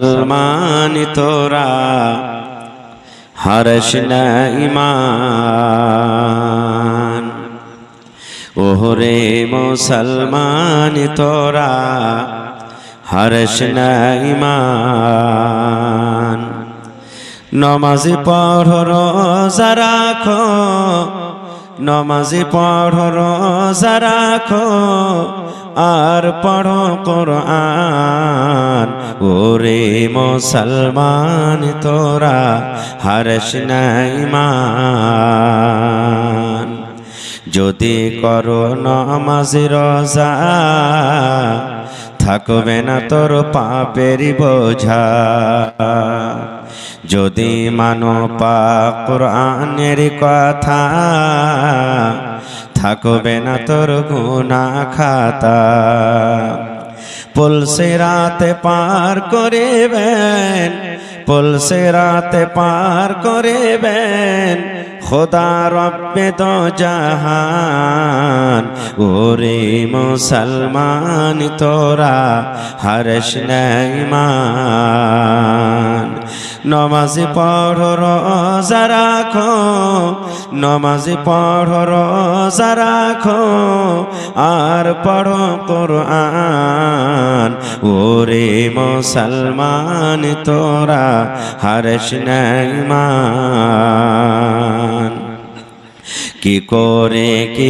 মুসলমান তোরা হারস না ঈমান। ওহরে মুসলমান তোরা হারস না ঈমান। নমাজি পড়ো রোজা রাখো, নমাজি পড়ো রোজা রাখো, আর পড়ো কোরআন। ওরে মুসলমান তোরা হারস না ঈমান। যদি করো নমাজি রোজা, থাকবে না তোর পাপের বোঝা। যদি মানো পাক কোরআনের কথা, থাকবে না তোর গুনাহ খাতা। পুলসিরাতে পার করিবেন, পুলসিরাতে পার করিবেন খোদা রব্বে দো জাহান। ওরে মুসলমান তোরা হারস না ঈমান। নমাজি পড়ো রোজা রাখো, নমাজি পড়ো রোজা রাখো, আর পড়ো কোরআন। ওরে মুসলমান তোরা হারস না ঈমান। কি করে কি